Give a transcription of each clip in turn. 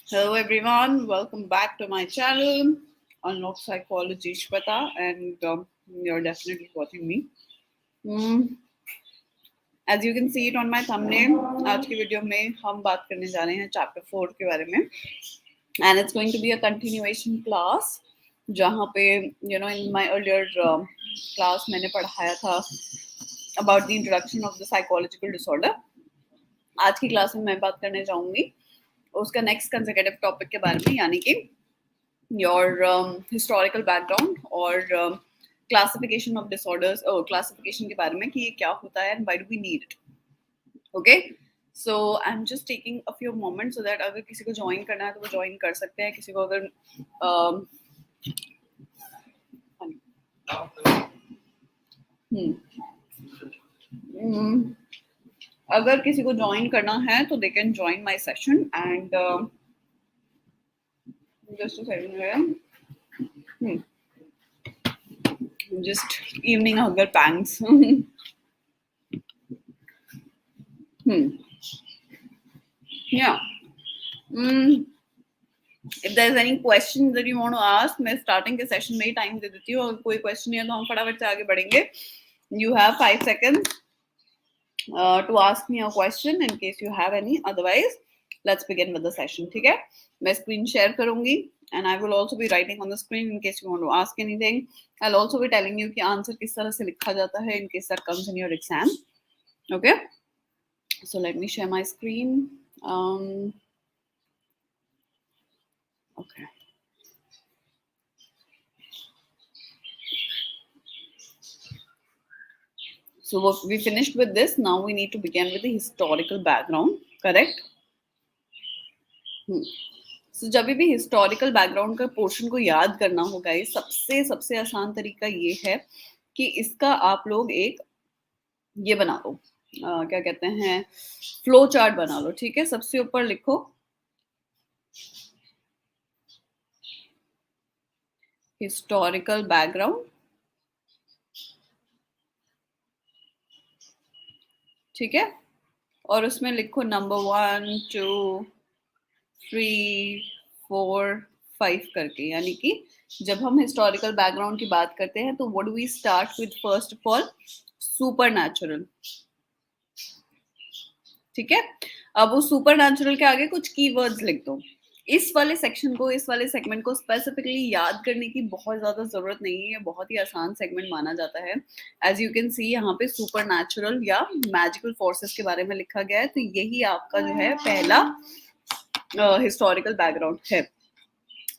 Hello everyone, welcome back to my channel, Unlock Psychology Shweta, and you're definitely watching me. As you can see it on my thumbnail, आज की video में हम बात करने जा रहे हैं चैप्टर 4 के बारे में, and it's going to be a continuation class जहाँ पे in my earlier class मैंने पढ़ाया था about the introduction of the psychological disorder. आज की क्लास में मैं बात करने जाऊंगी उसका नेक्स्ट कंसेक्यूटिव टॉपिक के बारे में, यानी कि योर हिस्टोरिकल बैकग्राउंड और क्लासिफिकेशन ऑफ डिसऑर्डर्स और क्लासिफिकेशन के बारे में कि ये क्या होता है and why do we need it. Okay, so I am just taking a few moments so that अगर किसी को ज्वाइन करना है तो वो ज्वाइन कर सकते हैं. किसी को अगर अगर किसी को ज्वाइन करना है तो they can join my session and just a second, just evening hunger pangs. Yeah. If there's any questions that you want to ask, मैं starting के session में ही time दे देती हूँ. अगर कोई question नहीं है तो हम फटाफट से आगे बढ़ेंगे. You have 5 seconds to ask me a question in case you have any. Otherwise, let's begin with the session. ठीक है? मैं screen share करूँगी. And I will also be writing on the screen in case you want to ask anything. I'll also be telling you कि answer किस तरह से लिखा जाता है in case that comes in your exam. Okay? So let me share my screen. Okay. So we finished with this. Now we need to begin with the historical background. Correct? So जब भी historical background का portion को याद करना होगा, ये सबसे आसान तरीका ये है कि इसका आप लोग एक ये बना लो, क्या कहते हैं, फ्लो चार्ट बना लो. ठीक है, सबसे ऊपर लिखो हिस्टोरिकल बैकग्राउंड. ठीक है, और उसमें लिखो नंबर 1 2 3 4 5 करके. यानी कि जब हम हिस्टोरिकल बैकग्राउंड की बात करते हैं तो what do we start with? First of all supernatural. ठीक है, अब वो सुपरनैचुरल के आगे कुछ कीवर्ड्स लिख दो. इस वाले सेक्शन को, इस वाले सेगमेंट को स्पेसिफिकली याद करने की बहुत ज्यादा जरूरत नहीं है. बहुत ही आसान सेगमेंट माना जाता है. एज यू कैन सी यहाँ पे सुपरनैचुरल या मैजिकल फोर्सेस के बारे में लिखा गया है. तो यही आपका जो है पहला historical background है.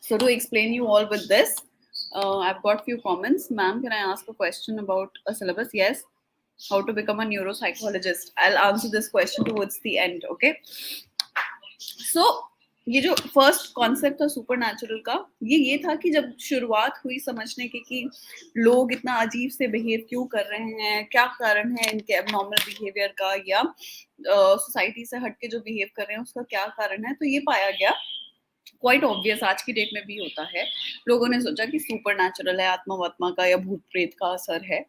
So to explain you all with this, I've got few comments. Ma'am, can I ask a question about a syllabus? Yes. How to become a neuropsychologist? I'll answer this question towards the end. Okay. So ये जो first concept था supernatural का, ये था कि जब शुरुआत हुई समझने की कि लोग इतना अजीब से बिहेव क्यों कर रहे हैं, क्या कारण है इनके एबनॉर्मल बिहेवियर का, या सोसाइटी से हटके जो बिहेव कर रहे हैं उसका क्या कारण है. तो ये पाया गया क्वाइट ऑब्वियस आज की डेट में भी होता है. लोगों ने सोचा कि सुपरनैचुरल है, आत्मा का या भूत प्रेत का असर है.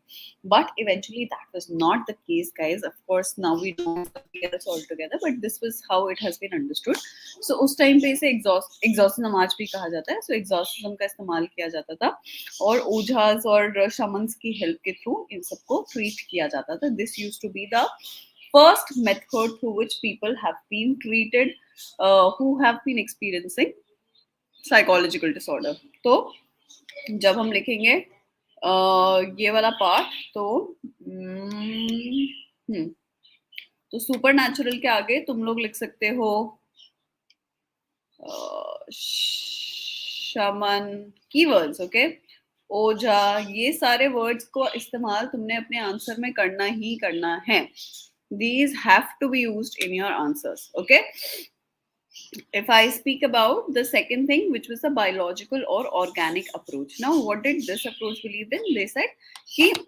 But eventually that was not the case guys. Of course now we don't this all together, but this was how it has been understood. So उस टाइम पे इसे एग्जॉर्सिज्म आज भी कहा जाता है. सो एग्जॉर्सिज्म का इस्तेमाल किया जाता था और ओझाज और शमन्स की हेल्प के थ्रू इन सबको ट्रीट किया जाता था. This used to be the first method through which people have been treated who have been experiencing psychological disorder. तो जब हम लिखेंगे ये वाला पार्ट तो सुपरनैचुरल के आगे तुम लोग लिख सकते हो शमन कीवर्ड्स. ओके, ओझा, ये सारे वर्ड्स को इस्तेमाल तुमने अपने आंसर में करना ही करना है. These have to be used in your answers. Okay. If I speak about the second thing, which was the biological or organic approach. Now, what did this approach believe in? They said that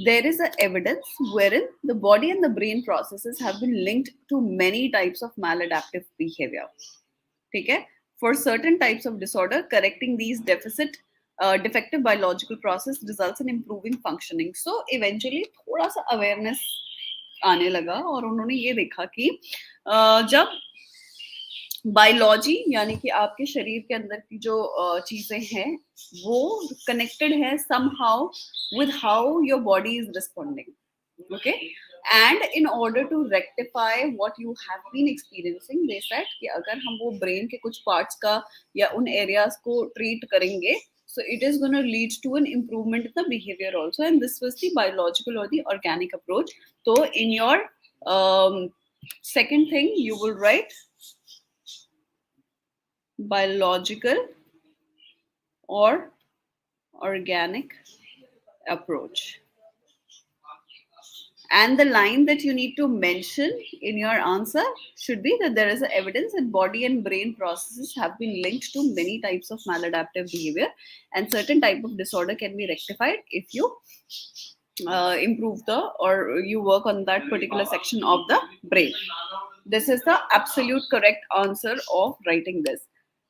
there is a evidence wherein the body and the brain processes have been linked to many types of maladaptive behavior. ठीक है? For certain types of disorder, correcting these deficit defective biological process results in improving functioning. So eventually थोड़ा सा awareness आने लगा और उन्होंने ये देखा कि जब बायोलॉजी यानी कि आपके शरीर के अंदर की जो चीजें हैं वो कनेक्टेड है somehow with how your body is responding. Okay, and in order to rectify what you have been experiencing, they said कि अगर हम वो brain के कुछ parts का या उन areas को treat करेंगे, so it is going to lead to an improvement in the behavior also, and this was the biological or the organic approach. So in your second thing you will write biological or organic approach. And the line that you need to mention in your answer should be that there is evidence that body and brain processes have been linked to many types of maladaptive behavior, and certain type of disorder can be rectified if you improve the or you work on that particular section of the brain. This is the absolute correct answer of writing this.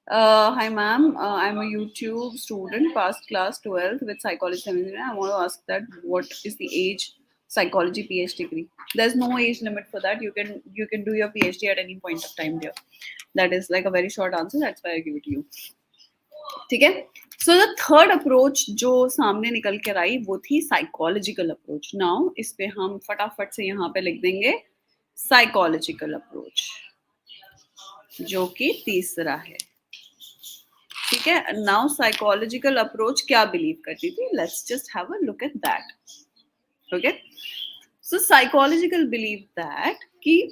Hi ma'am, I'm a YouTube student, past class 12th with psychology seminar. I want to ask that what is the age psychology PhD degree? There's no age limit for that. You can do your PhD at any point of time there. That is like a very short answer. That's why I give it to you. ठीक है. So the third approach जो सामने निकल कर आई वो थी psychological approach. Now इस पे हम फटाफट से यहाँ पे लिख देंगे psychological approach जो कि तीसरा है. ठीक है. Now psychological approach क्या believe करती थी? Let's just have a look at that. Okay. So psychological believe that कि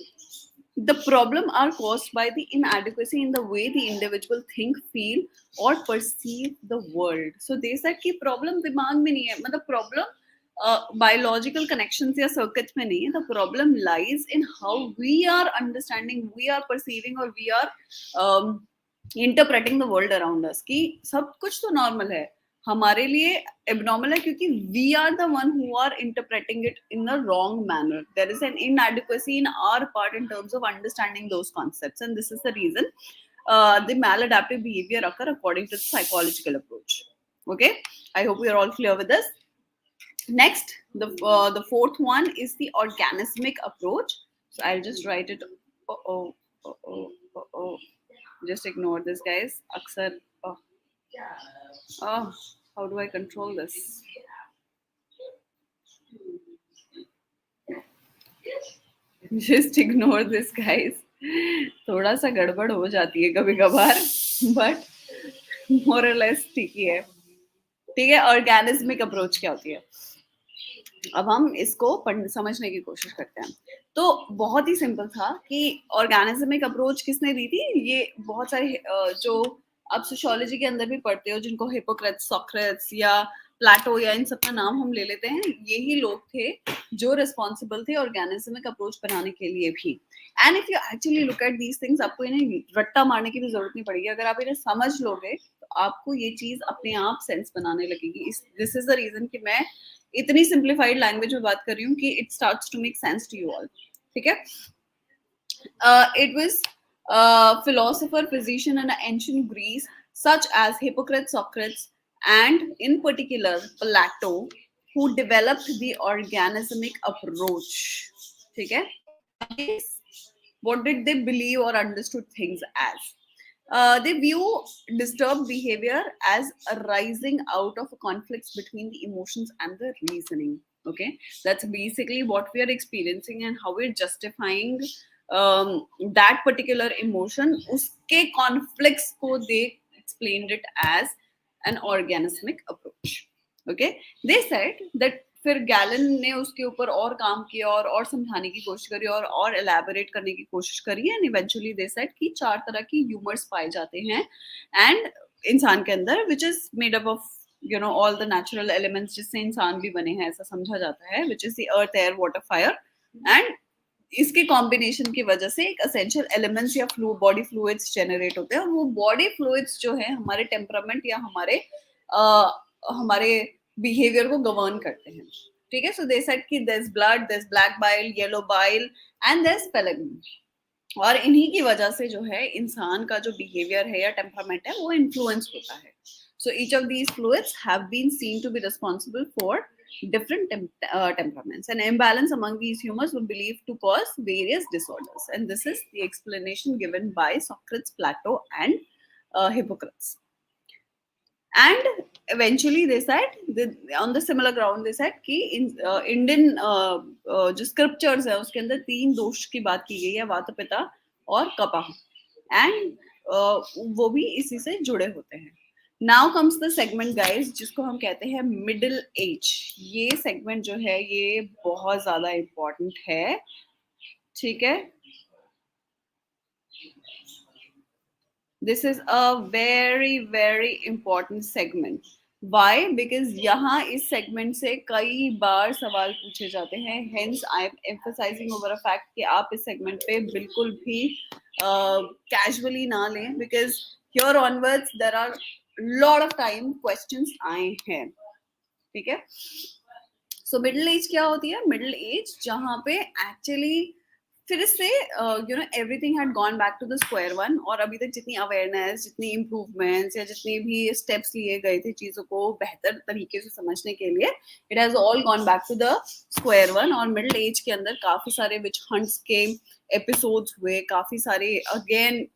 the problem are caused by the inadequacy in the way the individual think, feel or perceive the world. So they said कि problem दिमाग में नहीं है, मतलब problem biological connections या circuits में नहीं है. The problem lies in how we are understanding, we are perceiving or we are interpreting the world around us. कि सब कुछ तो normal है, हमारे लिए abnormal है क्योंकि we are the one who are interpreting it in the wrong manner. There is an inadequacy in our part in terms of understanding those concepts, and this is the reason the maladaptive behavior occur according to the psychological approach. Okay, I hope we are all clear with this. Next, the fourth one is the organismic approach. So I'll just write it. Just ignore this, guys. Aksar. Oh, how do I control this? Just ignore this, guys. थोड़ा सा गड़बड़ हो जाती है कभी कभार, but more or less ठीक ही है. ठीक है. ऑर्गेनिज्मिक अप्रोच क्या होती है? अब हम इसको समझने की कोशिश करते हैं. तो बहुत ही सिंपल था कि ऑर्गेनिज्मिक अप्रोच किसने दी थी? ये बहुत सारे जो आप सोशियोलॉजी के अंदर भी पढ़ते हो, जिनको हिपोक्रेट्स, सोक्रेट्स या प्लेटो या इन सब का नाम हम ले लेते हैं, यही लोग थे जो रिस्पॉन्सिबल थे ऑर्गेनिज्मिक अप्रोच बनाने के लिए भी. And if you actually look at these things, आपको इन्हें रट्टा मारने की भी जरूरत नहीं पड़ेगी. अगर आप इन्हें समझ लोगे तो आपको ये चीज अपने आप सेंस बनाने लगेगी. दिस इज द रीजन कि मैं इतनी सिंप्लीफाइड लैंग्वेज में बात कर रही हूँ कि it starts to make sense to you all. ठीक है. It was philosopher, physician in ancient Greece such as Hippocrates, Socrates, and in particular Plato, who developed the organismic approach. ठीक है. What did they believe or understood things as? They view disturbed behavior as arising out of conflicts between the emotions and the reasoning. Okay, that's basically what we are experiencing and how we're justifying that particular emotion. Uske conflicts ko they explained it as an organismic approach. Okay, they said that फिर gallon ने उसके ऊपर और काम किया और समझाने की कोशिश करी और एलैबोरेट करने की कोशिश करी, एंड इवेंचुअली दे सेड कि 4 तरह की ह्यूमर्स पाए जाते हैं एंड इंसान के अंदर, which is made up of all the natural elements जिससे इंसान भी बने हैं, ऐसा समझा जाता है, विच is the earth, air, water, fire. And इसके कॉम्बिनेशन की वजह से एक एसेंशियल एलिमेंट्स या बॉडी फ्लूइड्स जनरेट होते हैं, और वो बॉडी फ्लूइड्स जो है हमारे टेम्परामेंट या हमारे बिहेवियर को गवर्न करते हैं. ठीक है. सो दे सेड कि there is blood, there is black bile, yellow bile and there is phlegm, और इन्हीं की वजह से जो है इंसान का जो बिहेवियर है या टेम्परामेंट है वो इन्फ्लुएंस होता है. So each of these fluids have been seen to be responsible for different temperaments. An imbalance among these humors would believed to cause various disorders. And this is the explanation given by Socrates, Plato, and Hippocrates. And eventually they said, on the similar ground, they said कि Indian जो scriptures है उसके अंदर 3 दोष की बात की गई है, वात पित्त और कफह, एंड वो भी इसी से जुड़े होते हैं. Now comes the segment guys, जिसको हम कहते हैं मिडिल एज. ये सेगमेंट जो है ये बहुत ज्यादा इंपॉर्टेंट है, ठीक है. This is a very very important segment. Why? Because यहाँ इस segment से कई बार सवाल पूछे जाते हैं. Hence I am emphasizing over a fact कि आप इस segment पे बिल्कुल भी casually ना लें, because here onwards there are lot of time questions आए हैं, ठीक है. सो मिडिल एज क्या होती है? मिडिल एज जहाँ पे एक्चुअली फिर से everything had gone back to the square one, और अभी तक जितनी अवेयरनेस, जितनी इम्प्रूवमेंट्स या जितनी भी स्टेप्स लिए गए थे चीजों को बेहतर तरीके से समझने के लिए, it has all gone back to the square one. और मिडिल एज के अंदर काफी सारे विच हंट्स के एपिसोड्स हुए, काफी सारे अगेन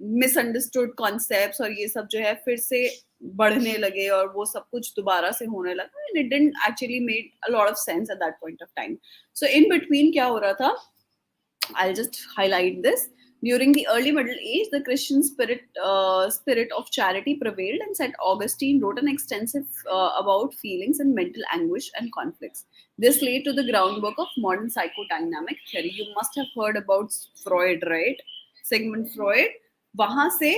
मिसअंडरस्टूड कॉन्सेप्ट्स और ये सब जो है फिर से बढ़ने लगे, और वो सब कुछ दोबारा से होने लगा. And it didn't actually made a lot of sense at that point of time. So in between क्या हो रहा था? I'll just highlight this. During the early Middle Age, the Christian spirit of charity prevailed, and St. Augustine wrote an extensive about feelings and mental anguish and conflicts. This laid to the groundwork of modern psychodynamic theory. You must have heard about Freud, right? Sigmund Freud. वहां से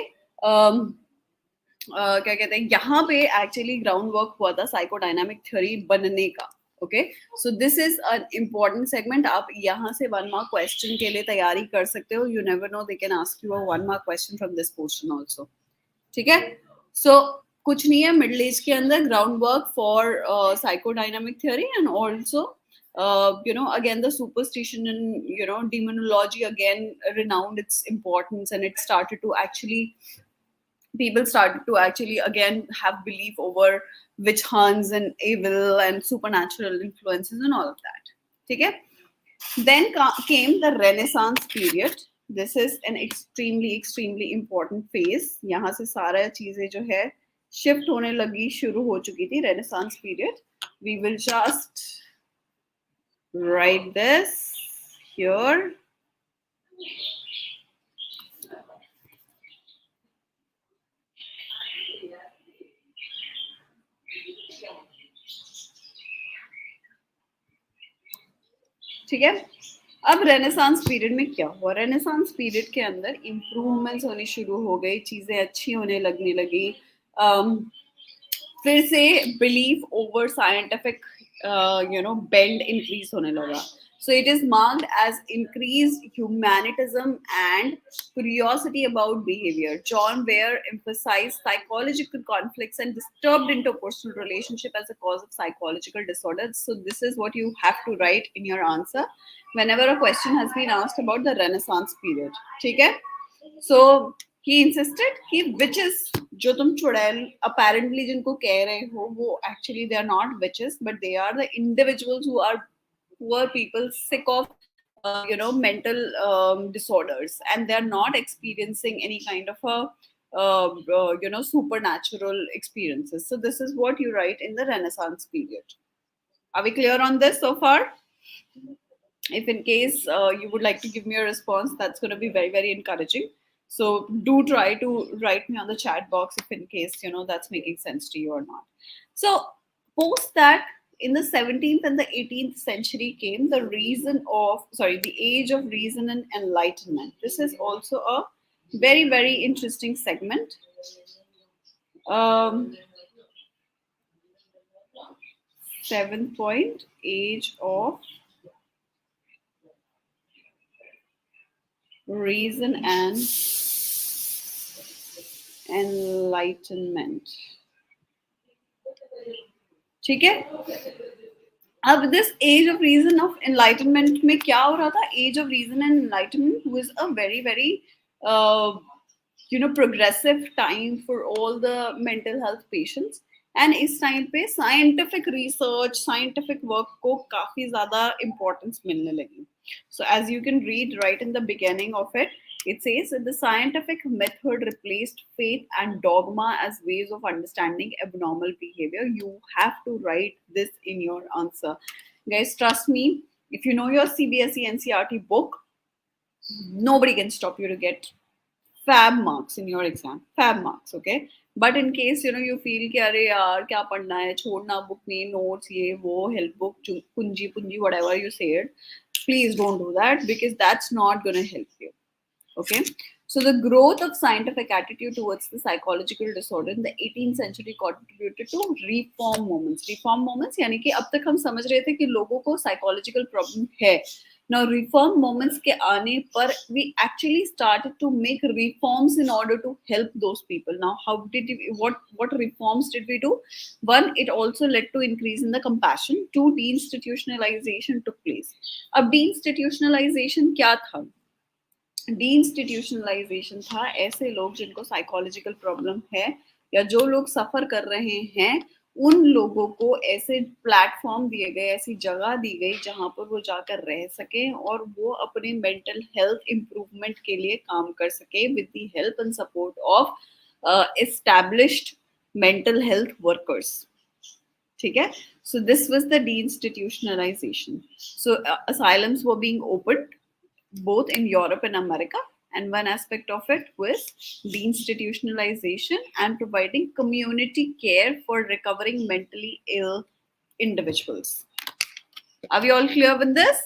क्या कहते हैं, यहाँ पे actually ground work हुआ था psychodynamic theory बनने का. Okay, so this is an important segment. आप यहाँ से 1 मार्क क्वेश्चन के लिए तैयारी कर सकते हो. You never know, they can ask you a 1 mark question from this portion also, ठीक है. सो कुछ नहीं है, मिडिल एज के अंदर ground work for psychodynamic theory, and also again the superstition and demonology again renowned its importance, and it started to actually, people started to actually again have belief over witch hunts and evil and supernatural influences and all of that. Okay? Then came the Renaissance period. This is an extremely important phase. यहाँ से सारा चीजें जो है shift होने लगी, शुरू हो चुकी थी. Renaissance period. We will just write this here. ठीक है. अब रेनेसांस पीरियड में क्या हुआ? रेनेसांस पीरियड के अंदर इम्प्रूवमेंट्स होनी शुरू हो गई, चीजें अच्छी होने लगने लगी. फिर से belief over scientific bend increase होने लगा. So it is marked as increased humanism and curiosity about behavior. John Weir emphasized psychological conflicts and disturbed interpersonal relationship as a cause of psychological disorders. So this is what you have to write in your answer whenever a question has been asked about the Renaissance period. ठीक है? So he insisted कि witches जो तुम चुड़ैल apparently जिनको कह रहे हो, वो actually they are not witches, but they are the individuals who are poor people sick of mental disorders, and they are not experiencing any kind of a supernatural experiences. So this is what you write in the Renaissance period. Are we clear on this so far? If in case you would like to give me a response, that's going to be very encouraging. So do try to write me on the chat box if in case that's making sense to you or not. So post that, in the 17th and the 18th century came the age of reason and enlightenment. This is also a very interesting segment. 7th point, age of reason and enlightenment. ठीक है. अब this age of reason of enlightenment में क्या हो रहा था? Age of reason and enlightenment was a very progressive time for all the mental health patients. And इस time पे साइंटिफिक रिसर्च साइंटिफिक वर्क को काफी ज्यादा इंपॉर्टेंस मिलने लगी. So as you can read right in the beginning of it, it says that the scientific method replaced faith and dogma as ways of understanding abnormal behavior. You have to write this in your answer. Guys, trust me, if you know your CBSE NCERT book, nobody can stop you to get fab marks in your exam. Fab marks, okay? But in case you feel कि अरे यार क्या पढ़ना है, छोड़ना book में, notes ये वो, help book, punji punji, whatever you said, please don't do that, because that's not gonna help you. Okay, so the growth of scientific attitude towards the psychological disorder in the 18th century contributed to reform movements. Reform movements यानी कि अब तक हम समझ रहे थे कि लोगों को psychological problem है. Now reform movements के आने पर we actually started to make reforms in order to help those people. Now how did we, what reforms did we do? One, it also led to increase in the compassion. Two, deinstitutionalization took place. अब deinstitutionalization क्या था? डीइंस्टीट्यूशनलाइजेशन था ऐसे लोग जिनको psychological problem है या जो लोग सफर कर रहे हैं, उन लोगों को ऐसे प्लेटफॉर्म दिए गए, ऐसी जगह दी गई जहां पर वो जाकर रह सके और वो अपने मेंटल हेल्थ इम्प्रूवमेंट के लिए काम कर सके with the help and support of established mental health workers. ठीक है, so this was the deinstitutionalization. So asylums were being opened both in Europe and America, and one aspect of it was deinstitutionalization and providing community care for recovering mentally ill individuals. Are we all clear with this?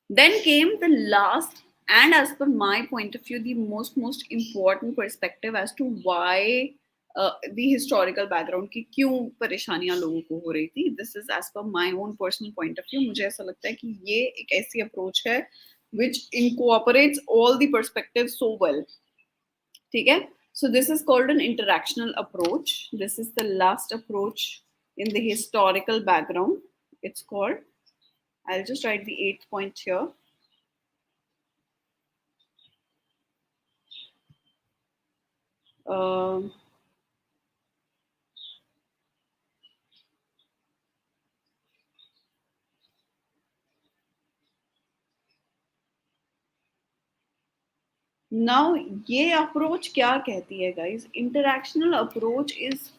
Then came the last, and as per my point of view, the most important perspective as to why the historical background की क्यों परेशानियां लोगों को हो रही थी. This is as per my own personal point of view. मुझे ऐसा लगता है कि ये एक ऐसी approach है which incorporates all the perspectives so well. ठीक है, so this is called an interactional approach. This is the last approach in the historical background. It's called, I'll just write the 8th point here. Now ये approach क्या कहती है guys? Interactional approach is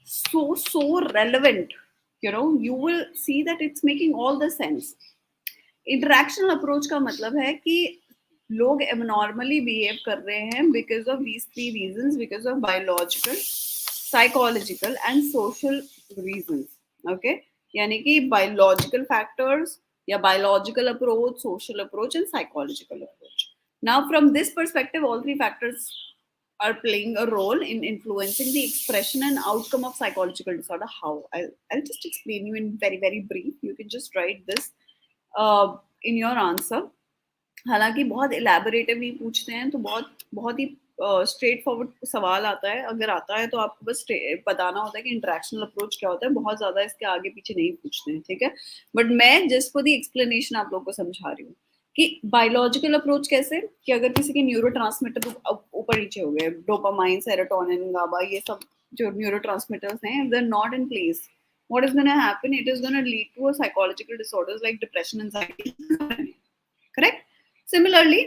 so relevant. You will see that it's making all the sense. Interactional approach का मतलब है कि लोग abnormally behave कर रहे हैं because of these 3 reasons, because of biological, psychological and social reasons. Okay, यानी कि biological factors या biological approach, social approach and psychological approach. Now from this perspective, all 3 factors are playing a role in influencing the expression and outcome of psychological disorder. How? I'll just explain you in very brief. You can just write this in your answer. हालांकि बहुत इलेबोरेटिवली पूछते हैं तो बहुत ही straight forward सवाल आता है. अगर आता है तो आपको बस बताना होता है कि इंटरेक्शनल अप्रोच क्या होता है. बहुत ज्यादा इसके आगे पीछे नहीं पूछते हैं, ठीक है. बट मैं जस्ट फॉर द एक्सप्लेनेशन आप लोगों को समझा रही हूँ कि बायोलॉजिकल अप्रोच कैसे, कि अगर किसी के न्यूरोट्रांसमीटर ऊपर नीचे हो गए, डोपामाइन, सेरोटोनिन, गाबा, ये सब जो न्यूरोट्रांसमीटर्स हैं, they're not in place, what is going to happen? It is going to lead to a psychological disorders like depression, anxiety. Correct? Similarly,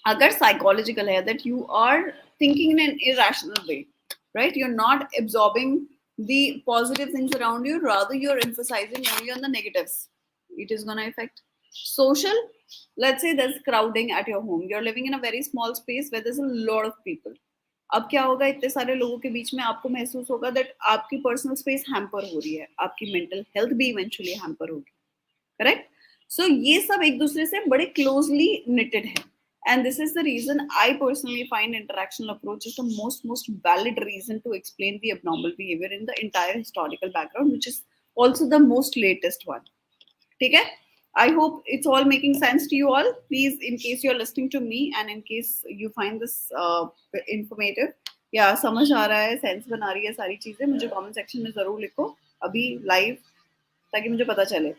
अगर psychological है, that you are thinking in an irrational way, right? You're not absorbing the positive things around you, rather you're emphasizing only on the negatives. It is going to affect social. Let's say there's crowding at your home. You're living in a very small space where there's a lot of people. अब क्या होगा, इतने सारे लोगों के बीच में आपको महसूस होगा दैट आपकी पर्सनल स्पेस हैम्पर हो रही है, आपकी मेंटल हेल्थ भी इवेंचुअली हैम्पर होगी. करेक्ट? सो ये सब एक दूसरे से बड़े क्लोजली निटेड है. And this is the reason I personally find interactional approach is the most valid reason to explain the abnormal behavior in the entire historical background, which is also the most latest one. ठीक है? I hope it's all making sense to you all. Please, in case you're listening to me and in case you find this informative या समझ आ रहा है, sense बना रही है सारी चीजें, मुझे कमेंट सेक्शन में जरूर लिखो अभी लाइव, ताकि मुझे पता चले.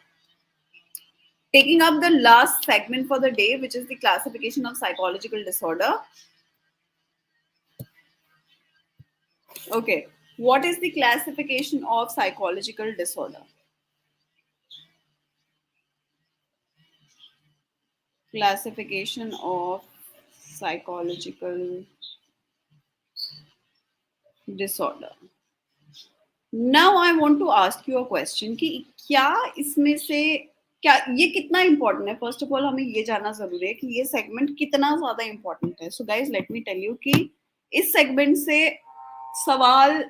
Taking up the last segment for the day, which is the classification of psychological disorder. Okay. What is the classification of psychological disorder? Classification of psychological disorder. Now I want to ask you a question कि क्या इसमें से क्या ये कितना important है? First of all हमें ये जानना जरूरी है कि ये सेगमेंट कितना ज्यादा इंपॉर्टेंट है. So guys let me tell you कि इस सेगमेंट से सवाल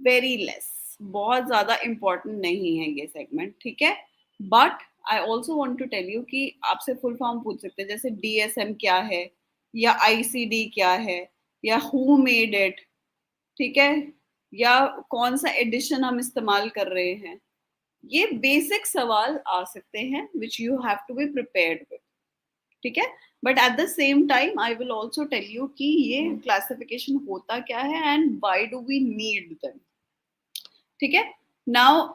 वेरी लेस, बहुत ज्यादा इंपॉर्टेंट नहीं है ये सेगमेंट, ठीक है. But I also want to tell you कि आपसे फुल फॉर्म पूछ सकते हैं, जैसे डीएसएम क्या है, या आईसीडी क्या है, या हु मेड इट, ठीक है, या कौन सा एडिशन हम इस्तेमाल कर रहे हैं. ये बेसिक सवाल आ सकते हैं which you have to be prepared with, ठीक है. But at the same time I will also tell you कि ये क्लासिफिकेशन होता क्या है and why do we need them, ठीक है. नाउ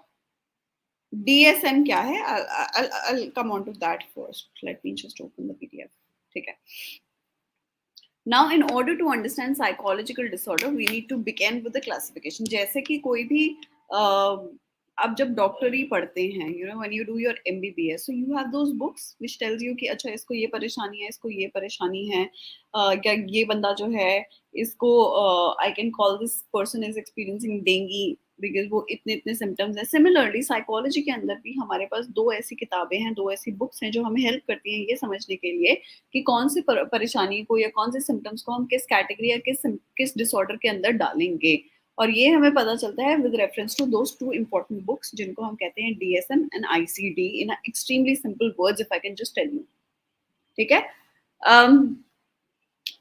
डीएसएम क्या है? I'll come on to that first. Let me just open the PDF, ठीक है. Now, in order to understand psychological disorder, we need to begin with the classification. जैसे कि कोई भी आप जब डॉक्टरी पढ़ते हैं, you know, when you do your MBBS, so you have those books which tells you कि अच्छा इसको ये परेशानी है, इसको ये परेशानी है, क्या ये बंदा जो है इसको I can call this person is experiencing dengue because वो इतने इतने सिम्टम्स हैं. सिमिलरली साइकोलॉजी के अंदर भी हमारे पास दो ऐसी किताबें हैं, दो ऐसी बुक्स हैं जो हमें हेल्प करती हैं ये समझने के लिए कि कौन सी परेशानी को या कौन से सिम्टम्स को हम किस कैटेगरी या किस डिसऑर्डर के अंदर डालेंगे. और ये हमें पता चलता है with reference to those two important books जिनको हम कहते हैं DSM and ICD in extremely simple words if I can just tell you, ठीक है.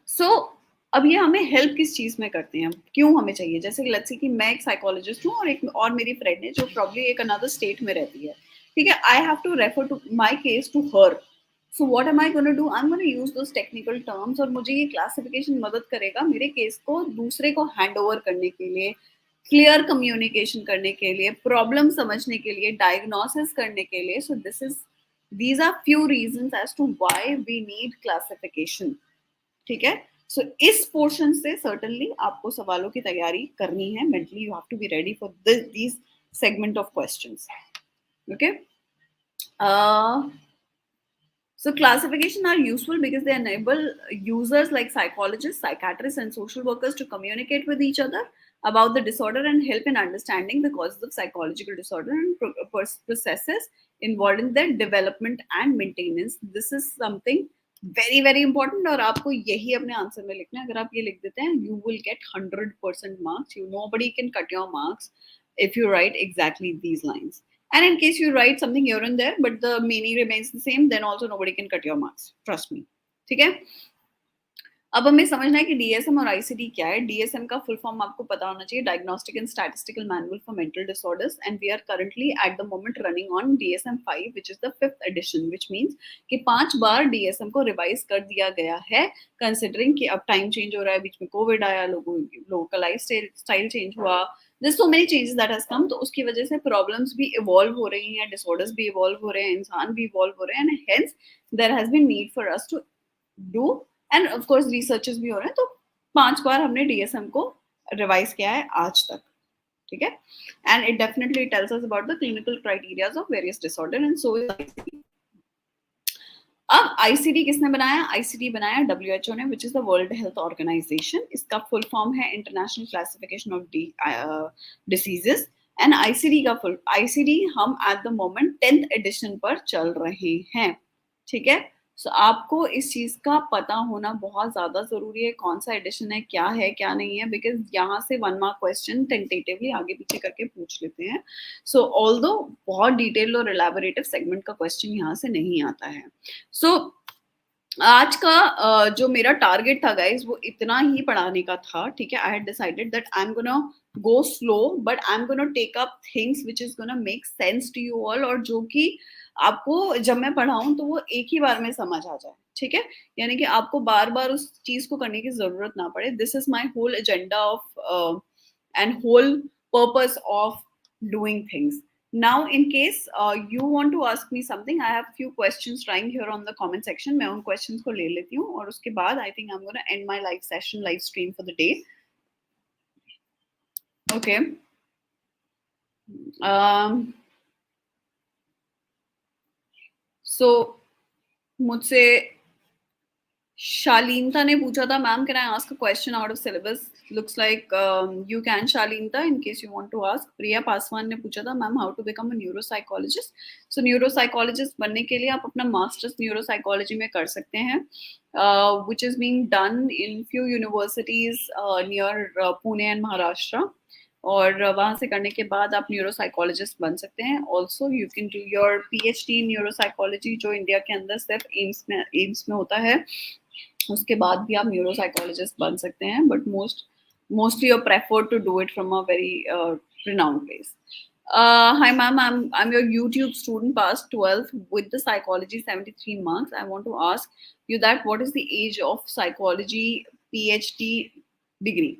सो अब ये हमें हेल्प किस चीज में करते हैं, क्यों हमें चाहिए? जैसे लेट्स से कि मैं एक साइकोलॉजिस्ट हूँ और एक और मेरी फ्रेंड है जो प्रॉब्ली एक अनदर स्टेट में रहती है, ठीक है. I have to refer to my case to her. So what am I gonna do? I am gonna use those technical terms और मुझे ये क्लासिफिकेशन मदद करेगा मेरे केस को दूसरे को हैंड ओवर करने के लिए, क्लियर कम्युनिकेशन करने के लिए, प्रॉब्लम समझने के लिए, डायग्नोसिस करने के लिए. सो these are few reasons as to why we need classification, ठीक है. सो इस पोर्शन से सर्टनली आपको सवालों की तैयारी करनी है. Mentally you have to be ready for this segment of questions, okay. So classification are useful because they enable users like psychologists, psychiatrists, and social workers to communicate with each other about the disorder and help in understanding the causes of psychological disorder and processes involved in their development and maintenance. This is something very very important और आपको यही अपने answer में लिखना है. अगर आप ये लिख देते हैं you will get 100% marks. Nobody can cut your marks if you write exactly these lines. And in case you write something here and there, but the meaning remains the same, then also nobody can cut your marks. Trust me. ठीक है. अब हमें समझना है कि DSM और ICD क्या है. डीएसएम का फुल फॉर्म आपको पता होना चाहिए, diagnostic and statistical manual for mental disorders, and we are currently at the moment running on DSM 5 which is the 5th edition, which means कि 5 बार डीएसएम को रिवाइज कर दिया गया है, कंसिडरिंग कि अब टाइम चेंज हो रहा है, बीच में कोविड आया, लोगों का लाइफ स्टाइल चेंज हुआ, there's so many changes that has come. तो उसकी वजह से प्रॉब्लम्स भी इवॉल्व हो रही हैं, डिसऑर्डर्स भी इवॉल्व हो रहे हैं, इंसान भी इवॉल्व हो रहे हैं, and hence there has been need for us to do, and of course researches भी हो रहे हैं. तो 5 बार हमने डीएसएम को रिवाइज किया है आज तक, ठीक है. And it definitely tells us about the clinical criterias of various disorder and so is ICD. अब आईसीडी किसने बनाया? आईसीडी बनाया डब्ल्यूएचओ ने, which is the World Health Organization. इसका फुल फॉर्म है International Classification of Diseases. And ICD का full ICD हम at the moment 10th edition पर चल रहे हैं, ठीक है. सो आपको इस चीज का पता होना बहुत ज्यादा जरूरी है, कौन सा एडिशन है, क्या नहीं है, बिकॉज यहाँ से 1 मार्क क्वेश्चन टेंटेटिवली आगे पीछे करके पूछ लेते हैं. सो ऑल्दो बहुत डिटेल और एलैबोरेटिव सेगमेंट का क्वेश्चन यहाँ से नहीं आता है. सो आज का जो मेरा टारगेट था गाइज वो इतना ही पढ़ाने का था, ठीक है. I had decided that I am gonna go slow but I am gonna take up things which is gonna make sense to you all, और जो कि आपको जब मैं पढ़ाऊं तो वो एक ही बार में समझ आ जाए, ठीक है. यानी कि आपको बार बार उस चीज को करने की जरूरत ना पड़े. This is my whole agenda of and whole purpose of doing things. Now, in case you want to ask me something, I have few questions lying here on the comment section. मैं उन questions को ले लेती हूँ और उसके बाद I think I'm going to end my live session, live stream for the day. Okay. um, so मुझसे शालीनता ने पूछा था, ma'am can I ask a question out of syllabus? Looks like you can Shalinta, in case you want to ask. Priya Paswan ने पूछा था, ma'am how to become a neuropsychologist? So neuropsychologist बनने के लिए आप अपना मास्टर्स न्यूरोसाइकोलॉजी में कर सकते हैं, which is being done in few universities near Pune and Maharashtra. और वहाँ से करने के बाद आप न्यूरोसाइकोलॉजिस्ट बन सकते हैं। Also you can do your PhD in neuropsychology, जो इंडिया के अंदर सिर्फ एम्स में होता है। उसके बाद भी आप न्यूरोसाइकोलॉजिस्ट बन सकते हैं, but mostly you're preferred to do it from a very renowned place. Hi ma'am, I'm your YouTube student, past 12th with the psychology 73 marks. I want to ask you that what is the age of psychology PhD degree?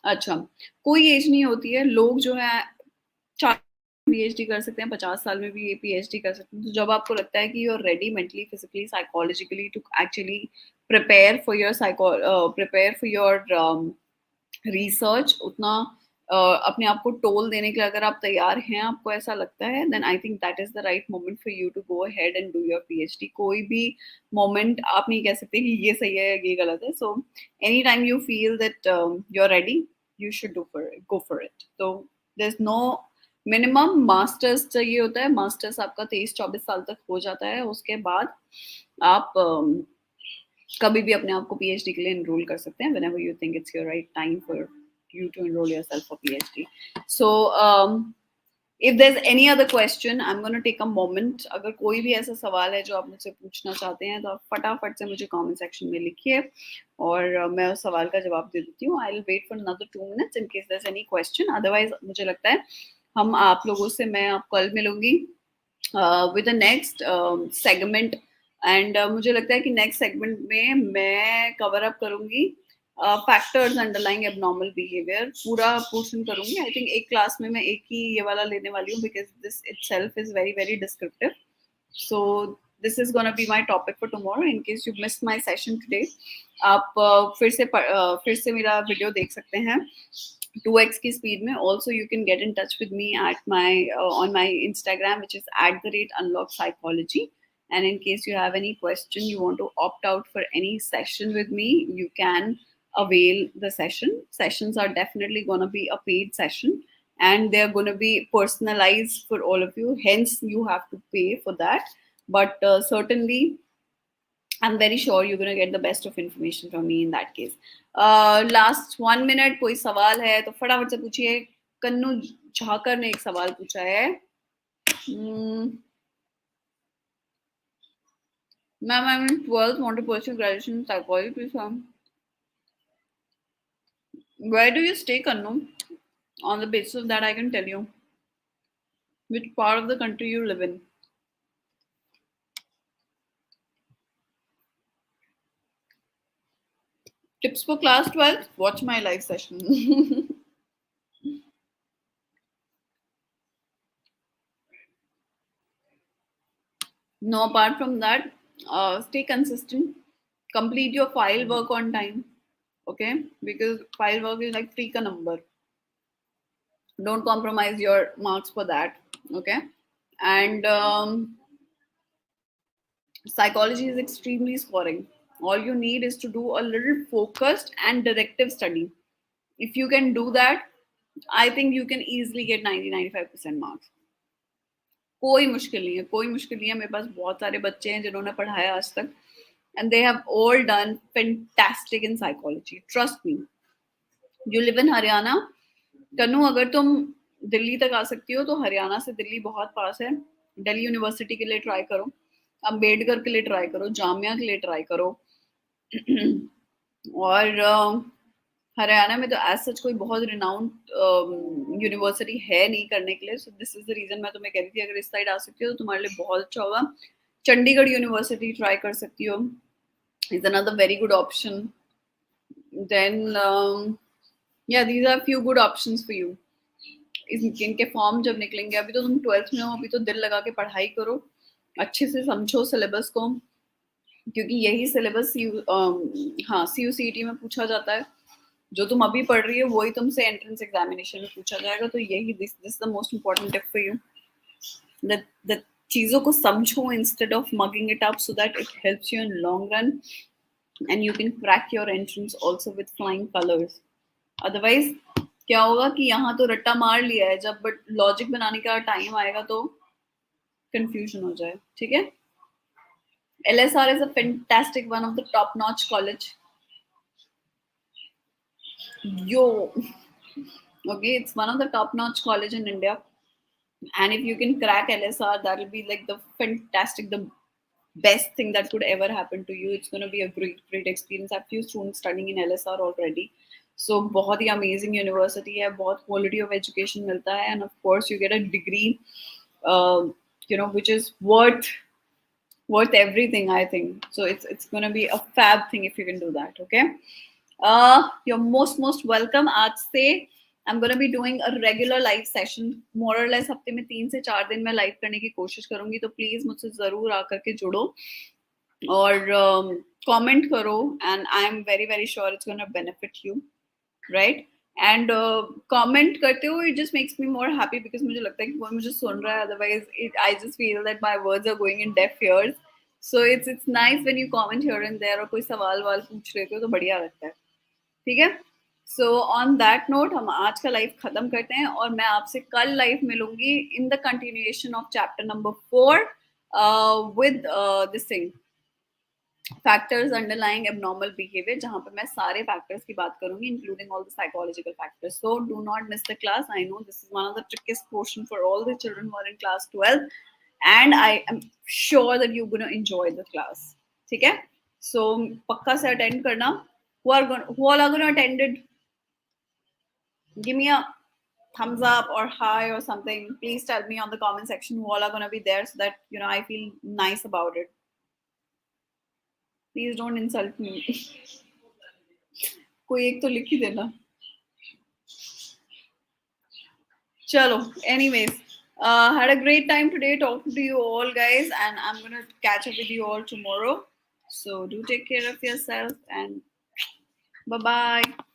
अच्छा, कोई as नहीं होती है। लोग जो है 4 PhD कर सकते हैं, 50 साल में भी ये पीएचडी कर सकते हैं। तो जब आपको लगता है कि you are ready mentally, physically, psychologically to actually prepare for your research, उतना अपने आप को टोल देने के लिए अगर आप तैयार हैं, आपको ऐसा लगता है, then I think that is the right moment for you to go ahead and do your PhD. कोई भी मोमेंट आप नहीं कह सकते कि ये सही है ये गलत है। So any time you feel that you are ready, you should go for it. तो there is no minimum. Masters चाहिए होता है, मास्टर्स आपका 23-24 साल तक हो जाता है। उसके बाद आप कभी भी अपने आप को पीएचडी के लिए एनरोल कर सकते हैं, whenever you think it's your right time for you to enroll yourself for PhD. So if there's any other question, I'm going to take a moment. अगर कोई भी ऐसा सवाल है जो आप मुझसे पूछना चाहते हैं, तो आप फटाफट से मुझे कमेंट सेक्शन में लिखिए और मैं उस सवाल का जवाब दे देती हूँ। I'll wait for another 2 minutes in case there's any question. Otherwise मुझे लगता है हम आप लोगों से मैं आप कल मिलूंगी with the next segment. And मुझे लगता है कि नेक्स्ट सेगमेंट में मैं कवर अप करूंगी फैक्टर्स अंडरलाइंग एबनॉर्मल बिहेवियर। पूरा पोर्शन करूंगी। आई थिंक एक क्लास में मैं एक ही ये वाला लेने वाली हूँ, because this itself is very very descriptive. So this is gonna be my topic for tomorrow. In case you missed my session today, आप फिर से मेरा वीडियो देख सकते हैं 2x की स्पीड में। Also you can get in touch with me at my on my Instagram, which is @unlockpsychology. And in case you have any question, you want to opt out for any session with me, you can avail the session. Sessions are definitely going to be a paid session, and they're going to be personalized for all of you. Hence, you have to pay for that. But certainly, I'm very sure you're going to get the best of information from me in that case. Last 1 minute, कोई सवाल है तो फटाफट से पूछिए। कन्नू झाकर ने एक सवाल पूछा है। Ma'am, I'm in 12th, want to pursue graduation in psychology, please, ma'am. Where do you stay, Kannu? On the basis of that, I can tell you which part of the country you live in. Tips for class 12th? Watch my live session. No, apart from that, stay consistent. Complete your file work on time. Okay? Because file work is like 3 ka number. Don't compromise your marks for that. Okay? And psychology is extremely scoring. All you need is to do a little focused and directive study. If you can do that, I think you can easily get 90-95% marks. कोई मुश्किल नहीं है, कोई मुश्किल नहीं है। मेरे पास बहुत सारे बच्चे हैं जिन्होंने पढ़ाया आज तक, and they have all done fantastic in psychology. Trust me. You live in Haryana. कन्नू, अगर तुम दिल्ली तक आ सकती हो तो हरियाणा से दिल्ली बहुत पास है। दिल्ली यूनिवर्सिटी के लिए ट्राई करो, अम्बेडकर के लिए ट्राई करो, जामिया के लिए ट्राई करो। और हरियाणा में तो एज सच कोई बहुत रिनाउंड यूनिवर्सिटी है नहीं करने के लिए। So this is the reason मैं तुम्हें कह रही थी अगर इस साइड आ सकती हो तो तुम्हारे लिए बहुत अच्छा होगा। चंडीगढ़ यूनिवर्सिटी ट्राई कर सकती हो, is another very good option. Then या these are few good options for you. इनके फॉर्म जब निकलेंगे, अभी तो तुम 12th में हो, अभी तो दिल लगा के पढ़ाई करो, अच्छे से समझो सिलेबस को, क्योंकि यही सिलेबस CUCET में पूछा जाता है। जो तुम अभी पढ़ रही हो वही तुमसे एंट्रेंस एग्जामिनेशन में पूछा जाएगा। तो यही this the most important tip for you, that चीजों को समझो instead of mugging it up, so that it helps you in long run and you can crack your entrance also with flying colours. Otherwise क्या होगा कि यहाँ तो रट्टा मार लिया है, जब बट लॉजिक बनाने का टाइम आएगा तो कंफ्यूजन हो जाए। ठीक है। LSR is a fantastic, one of the top notch college. Yo, okay, it's one of the top notch college in India. And if you can crack LSR, that'll be like the fantastic, the best thing that could ever happen to you. It's going to be a great experience. I have few students studying in LSR already. So बहुत ही amazing university है, बहुत quality of education मिलता है, and of course you get a degree, uh, which is worth everything, I think. So it's gonna be a fab thing if you can do that. Okay. You're most welcome. आज से I'm gonna be doing a regular live session, more or less हफ्ते में 3 से 4 दिन मैं live करने की कोशिश करूंगी, तो प्लीज मुझसे जरूर आकर के जुड़ो और कमेंट करो, and I am very sure it's gonna benefit you, right. And comment करते हो, it just makes me more happy, because मुझे लगता है कि कोई मुझे सुन रहा है, otherwise I just feel that my words are going in deaf ears. So it's nice when you comment here and there, और कोई सवाल वाल पूछ रहे हो तो बढ़िया लगता है। ठीक है। सो ऑन दैट नोट हम आज का लाइव खत्म करते हैं, और मैं आपसे कल लाइव मिलूंगी in the continuation of chapter number 4 with this thing, factors underlying abnormal behaviour, जहां पे मैं सारे फैक्टर्स की बात करूंगी, including all the psychological factors. So do not miss the class. I know this is one of the trickiest portion for all the children who are in class 12, and I am sure that you gonna enjoy the class. ठीक है। सो पक्का से attend करना। who all are gonna attend it, give me a thumbs up or hi or something. Please tell me on the comment section who all are gonna be there, so that I feel nice about it. Please don't insult me. कोई एक तो लिख ही देना। चलो, anyways, had a great time today talking to you all, guys, and I'm gonna catch up with you all tomorrow. So do take care of yourself, and bye bye.